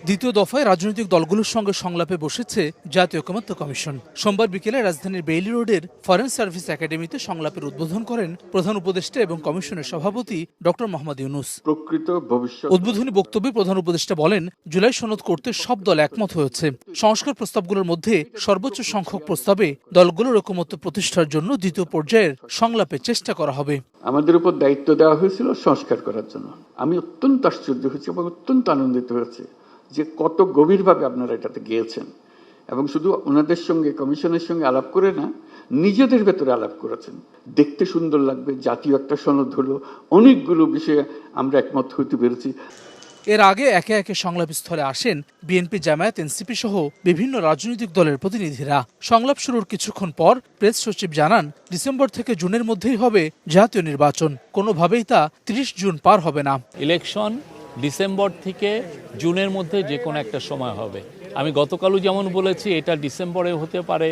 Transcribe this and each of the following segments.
দ্বিতীয় দফায় রাজনৈতিক দলগুলোর সঙ্গে সংলাপে বসেছে জাতীয় ঐকমত্য কমিশন। সোমবার বিকেলে রাজধানীর বেইলি রোডের ফরেন সার্ভিস একাডেমিতে সংলাপের উদ্বোধন করেন প্রধান উপদেষ্টা এবং কমিশনের সভাপতি ডক্টর মোহাম্মদ ইউনূস। প্রকৃত ভবিষ্যৎ উদ্বোধনী বক্তব্যে প্রধান উপদেষ্টা বলেন, জুলাই সনদ করতে সব দল একমত হয়েছে। সংস্কার প্রস্তাবগুলোর মধ্যে সর্বোচ্চ সংখ্যক প্রস্তাবে দলগুলোর ঐকমত্য প্রতিষ্ঠার জন্য দ্বিতীয় পর্যায়ের সংলাপে চেষ্টা করা হবে। আমাদের উপর দায়িত্ব দেওয়া হয়েছিল সংস্কার করার জন্য। আমি অত্যন্ত আশ্চর্য হয়েছি এবং অত্যন্ত আনন্দিত হয়েছি যে কত গভীরভাবে আপনারা এটাতে গিয়েছেন এবং শুধু ওনাদের সঙ্গে কমিশনের সঙ্গে আলাপ করে না, নিজেদের ভেতরে আলাপ করেছেন। দেখতে সুন্দর লাগবে, জাতীয় একটা সনদ হলো, অনেকগুলো বিষয়ে আমরা একমত হতে পেরেছি। এর আগে একে একে সংলাপ স্থলে আসেন বিএনপি, জামায়াত, এনসিপি সহ বিভিন্ন রাজনৈতিক দলের প্রতিনিধিরা। সংলাপ শুরুর কিছুক্ষণ পর প্রেস সচিব জানান, ডিসেম্বর থেকে জুনের মধ্যেই হবে জাতীয় নির্বাচন। কোনোভাবেই তা 30 জুন পার হবে না। ইলেকশন ডিসেম্বর থেকে জুনের মধ্যে যে কোনো একটা সময় হবে। আমি গতকালও যেমন বলেছি, এটা ডিসেম্বরে হতে পারে,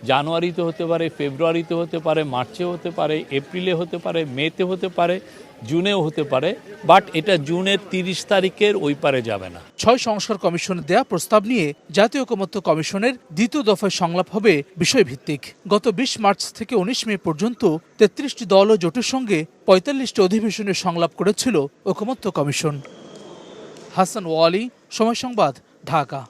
জানুয়ারিতে হতে পারে, ফেব্রুয়ারিতে হতে পারে, মার্চে হতে পারে, এপ্রিলে হতে পারে, মেতে হতে পারে, জুনেও হতে পারে, বাট এটা জুনের 30 তারিখের ওই পারে যাবে না। 6 সংস্কার কমিশনের দেয়া প্রস্তাব নিয়ে জাতীয় ঐকমত্য কমিশনের দ্বিতীয় দফায় সংলাপ হবে বিষয়ভিত্তিক। গত 20 মার্চ থেকে 19 মে পর্যন্ত 33টি দল ও জোটের সঙ্গে 45টি অধিবেশনে সংলাপ করেছিল ঐকমত্য কমিশন। হাসান ওয়ালি, সময় সংবাদ, ঢাকা।